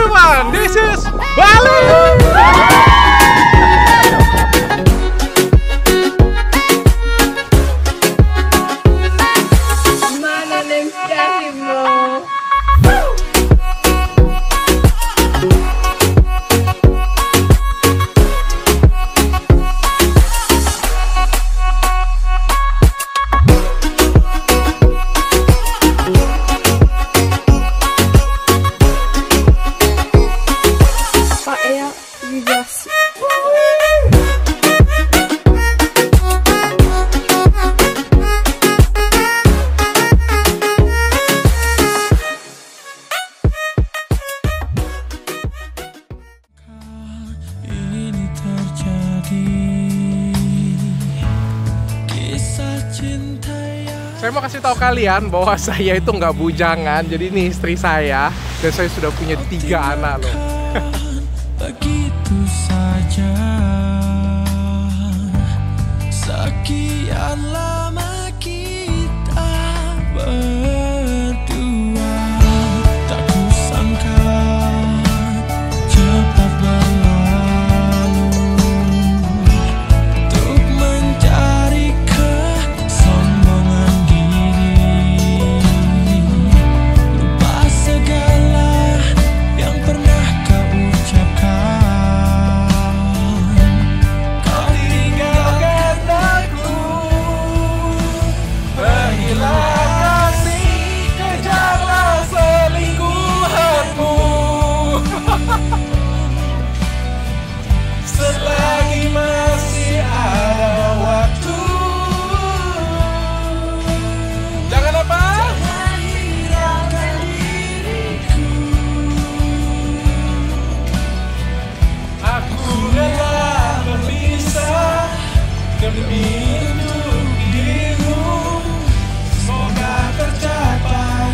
everyone, this is Bali. Mana neng sekali bro. Pak ya, vibrasi. Ini terjadi kisah cinta yang Saya mau kasih tahu kalian bahwa saya itu nggak bujangan. Jadi ini istri saya dan saya sudah punya 3 anak loh. begitu saja. Sekian lama kita berdua, tak kusangka cepat berlalu untuk mencari kesombongan diri, lupa segala yang pernah kau ucapkan. Kau tinggalkan aku, berhilang kasih, kejarlah selingkuhanmu. Selagi masih ada waktu, Jangan apa? jangan hiraukan diriku. Aku rela berpisah demi untuk dirimu. Semoga tercapai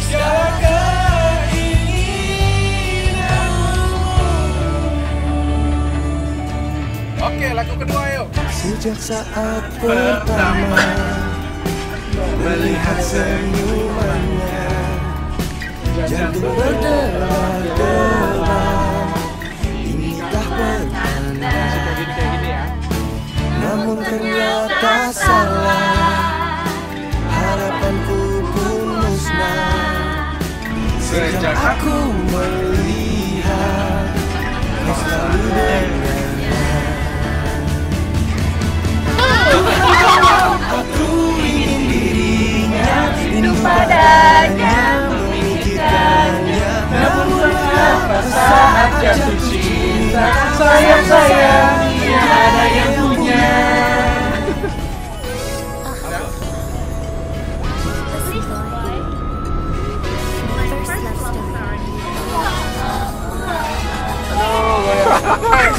segala keinginanmu. Oke, lagu kedua yuk. Sejak saat pertama melihat senyumannya, jantung berdebar-debar. Inikah pertanda? Kayak gini ya. Namun ternyata salah, harapanku pun musnah. Sejak aku melihat kau selalu dengannya. Aku ingin dirinya, hidup padanya, memikirkannya. Namun mengapa saat jatuh cinta, sayang-sayang tiada yang punya.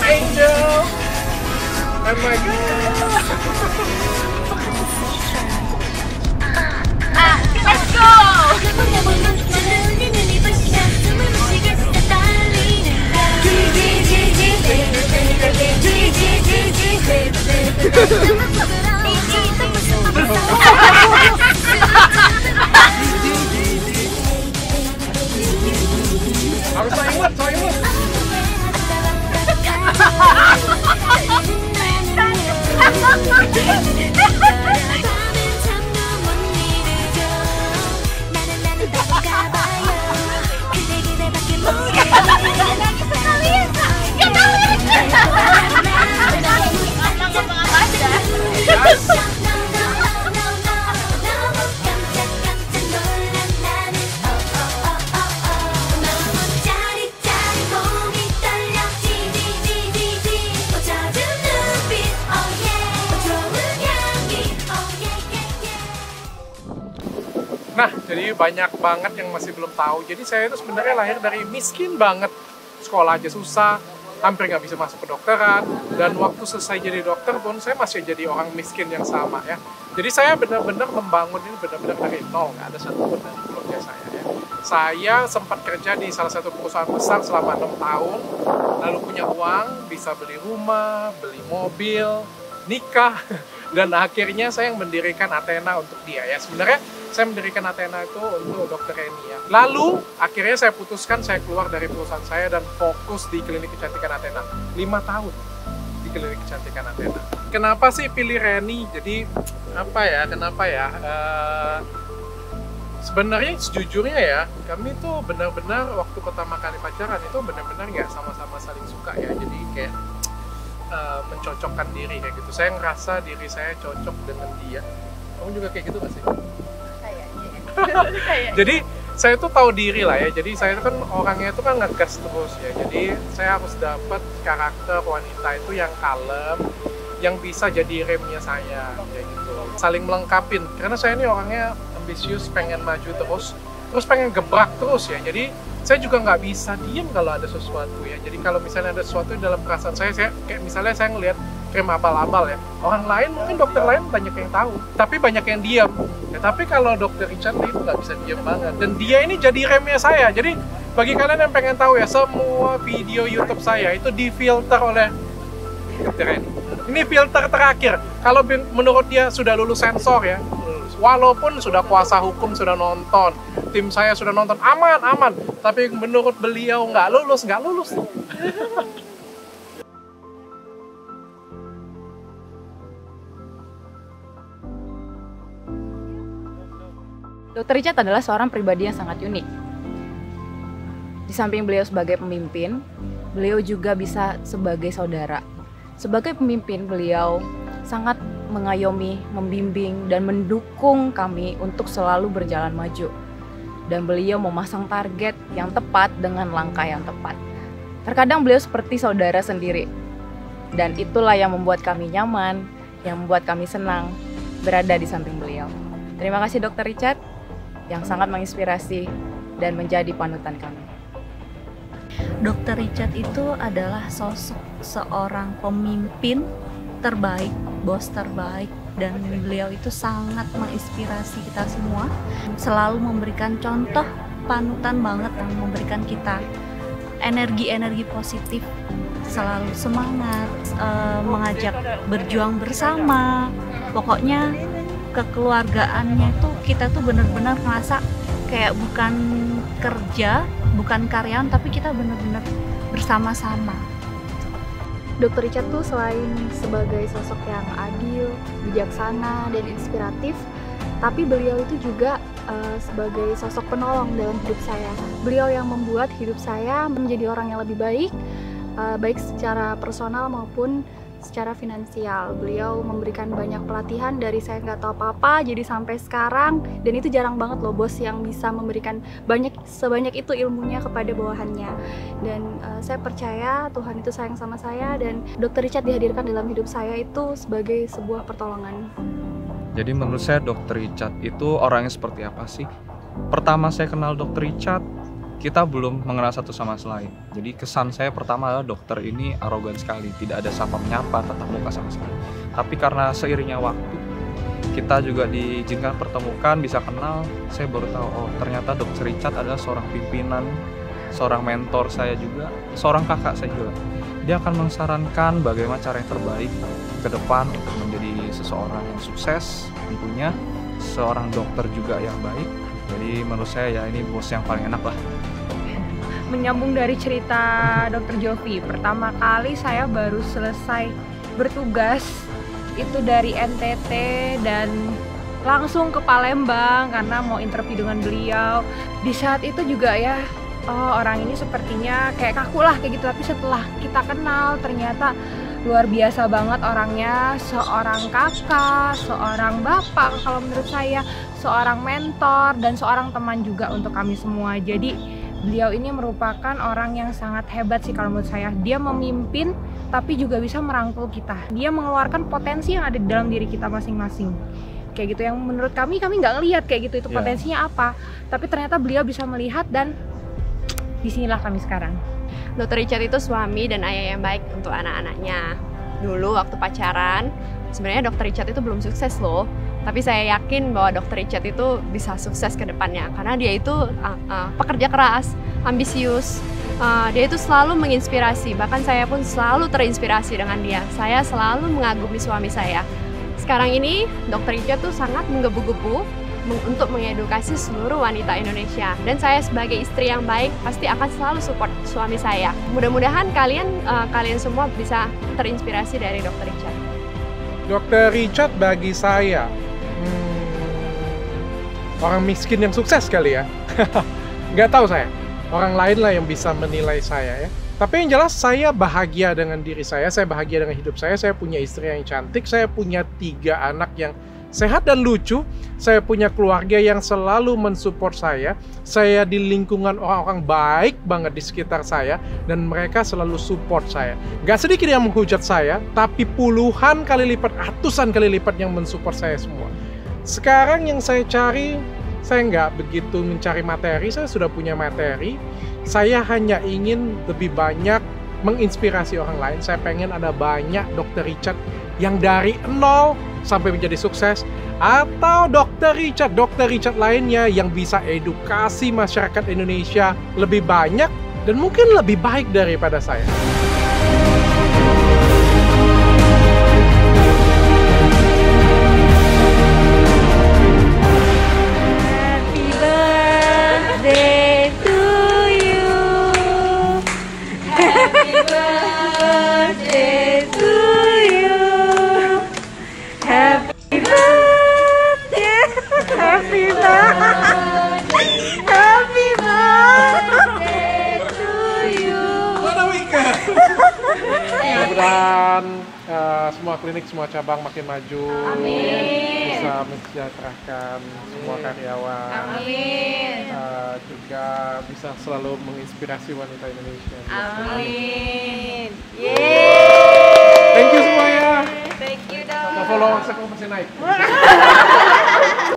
Angel. Oh my god. Let's go. Harus saya ingat. Nah, jadi banyak banget yang masih belum tahu. Jadi saya itu sebenarnya lahir dari miskin banget. Sekolah aja susah, hampir nggak bisa masuk ke dokteran. Dan waktu selesai jadi dokter pun saya masih jadi orang miskin yang sama ya. Jadi saya benar-benar membangun ini benar-benar dari nol. Nggak ada satupun dari keluarga saya ya. Saya sempat kerja di salah satu perusahaan besar selama 6 tahun. Lalu punya uang, bisa beli rumah, beli mobil, nikah. Dan akhirnya saya yang mendirikan Athena untuk dia ya. Sebenarnya saya mendirikan Athena itu untuk Dr. Reni ya. Lalu akhirnya saya putuskan saya keluar dari perusahaan saya dan fokus di klinik kecantikan Athena. 5 tahun di klinik kecantikan Athena. Kenapa sih pilih Reni? Jadi kenapa ya? Sebenarnya sejujurnya ya, kami tuh benar-benar waktu pertama kali pacaran itu benar-benar nggak sama-sama saling suka ya. Jadi kayak mencocokkan diri kayak gitu. Saya ngerasa diri saya cocok dengan dia. Kamu juga kayak gitu gak sih? Kayaknya. Jadi saya tuh tahu diri lah ya. Jadi saya kan orangnya itu kan ngegas terus ya. Jadi saya harus dapat karakter wanita itu yang kalem, yang bisa jadi remnya saya kayak gitu. Saling melengkapin. Karena saya ini orangnya ambisius, pengen maju terus pengen gebrak terus ya. Jadi saya juga nggak bisa diem kalau ada sesuatu ya. Jadi kalau misalnya ada sesuatu dalam perasaan saya kayak misalnya saya ngelihat krim abal-abal ya. Orang lain mungkin dokter lain banyak yang tahu, tapi banyak yang diam. Ya, tapi kalau dokter Richard itu nggak bisa diam banget. Dan dia ini jadi remnya saya. Jadi bagi kalian yang pengen tahu ya, semua video YouTube saya itu difilter oleh dokter Reni. Ini filter terakhir. Kalau menurut dia sudah lulus sensor ya. Walaupun sudah kuasa hukum sudah nonton, tim saya sudah nonton, aman. Tapi menurut beliau nggak lulus. Dr. Richard adalah seorang pribadi yang sangat unik. Di samping beliau sebagai pemimpin, beliau juga bisa sebagai saudara. Sebagai pemimpin, beliau sangat mengayomi, membimbing, dan mendukung kami untuk selalu berjalan maju. Dan beliau memasang target yang tepat dengan langkah yang tepat. Terkadang beliau seperti saudara sendiri. Dan itulah yang membuat kami nyaman, yang membuat kami senang berada di samping beliau. Terima kasih Dr. Richard yang sangat menginspirasi dan menjadi panutan kami. Dr. Richard itu adalah sosok seorang pemimpin terbaik, bos terbaik, dan beliau itu sangat menginspirasi kita semua, selalu memberikan contoh panutan banget yang memberikan kita energi positif, selalu semangat, mengajak berjuang bersama. Pokoknya kekeluargaannya itu kita tuh benar-benar merasa kayak bukan kerja, bukan karyawan, tapi kita benar-benar bersama-sama. Dr. Richard tuh selain sebagai sosok yang adil, bijaksana, dan inspiratif, tapi beliau itu juga sebagai sosok penolong dalam hidup saya. Beliau yang membuat hidup saya menjadi orang yang lebih baik, baik secara personal maupun secara finansial. Beliau memberikan banyak pelatihan dari saya nggak tahu apa-apa jadi sampai sekarang, dan itu jarang banget loh bos yang bisa memberikan sebanyak itu ilmunya kepada bawahannya. Dan saya percaya Tuhan itu sayang sama saya, dan Dr. Richard dihadirkan dalam hidup saya itu sebagai sebuah pertolongan. Jadi menurut saya Dr. Richard itu orangnya seperti apa sih? Pertama saya kenal Dr. Richard, kita belum mengenal satu sama lain. Jadi kesan saya pertama adalah dokter ini arogan sekali, tidak ada sapa menyapa, tatap muka sama sekali. Tapi karena seiringnya waktu, kita juga diizinkan pertemukan, bisa kenal, saya baru tahu, oh ternyata Dr. Richard adalah seorang pimpinan, seorang mentor saya juga, seorang kakak saya juga. Dia akan mengsarankan bagaimana cara yang terbaik ke depan untuk menjadi seseorang yang sukses, tentunya seorang dokter juga yang baik. Jadi menurut saya ya ini bos yang paling enak lah. Menyambung dari cerita Dr. Jovi, pertama kali saya baru selesai bertugas itu dari NTT dan langsung ke Palembang karena mau interview dengan beliau. Di saat itu juga ya, oh orang ini sepertinya kayak kaku lah kayak gitu, tapi setelah kita kenal ternyata luar biasa banget orangnya, seorang kakak, seorang bapak kalau menurut saya, seorang mentor, dan seorang teman juga untuk kami semua. Jadi beliau ini merupakan orang yang sangat hebat sih kalau menurut saya. Dia memimpin tapi juga bisa merangkul kita. Dia mengeluarkan potensi yang ada di dalam diri kita masing-masing. Kayak gitu yang menurut kami nggak ngelihat kayak gitu itu potensinya apa. Tapi ternyata beliau bisa melihat dan disinilah kami sekarang. Dr. Richard itu suami dan ayah yang baik untuk anak-anaknya. Dulu waktu pacaran, sebenarnya Dr. Richard itu belum sukses loh. Tapi saya yakin bahwa Dr. Richard itu bisa sukses ke depannya. Karena dia itu pekerja keras, ambisius. Dia itu selalu menginspirasi. Bahkan saya pun selalu terinspirasi dengan dia. Saya selalu mengagumi suami saya. sekarang ini Dr. Richard tuh sangat menggebu-gebu untuk mengedukasi seluruh wanita Indonesia. Dan saya sebagai istri yang baik pasti akan selalu support suami saya. Mudah-mudahan kalian semua bisa terinspirasi dari Dr. Richard. Dr. Richard bagi saya orang miskin yang sukses kali ya. Nggak tahu saya. Orang lain lah yang bisa menilai saya ya. Tapi yang jelas saya bahagia dengan diri saya bahagia dengan hidup saya punya istri yang cantik, saya punya 3 anak yang sehat dan lucu, saya punya keluarga yang selalu mensupport saya di lingkungan orang-orang baik banget di sekitar saya, dan mereka selalu support saya. Gak sedikit yang menghujat saya, tapi puluhan kali lipat, ratusan kali lipat yang mensupport saya semua. Sekarang yang saya cari, saya nggak begitu mencari materi, saya sudah punya materi. Saya hanya ingin lebih banyak menginspirasi orang lain. Saya pengen ada banyak Dr. Richard yang dari nol sampai menjadi sukses, atau Dr. Richard lainnya yang bisa edukasi masyarakat Indonesia lebih banyak dan mungkin lebih baik daripada saya. Mudah-mudahan semua klinik, semua cabang makin maju. Amin. Bisa mensejahterakan semua karyawan. Amin. Juga bisa selalu menginspirasi wanita Indonesia. Amin. Thank you semuanya. Thank you dong. Follow saya masih naik.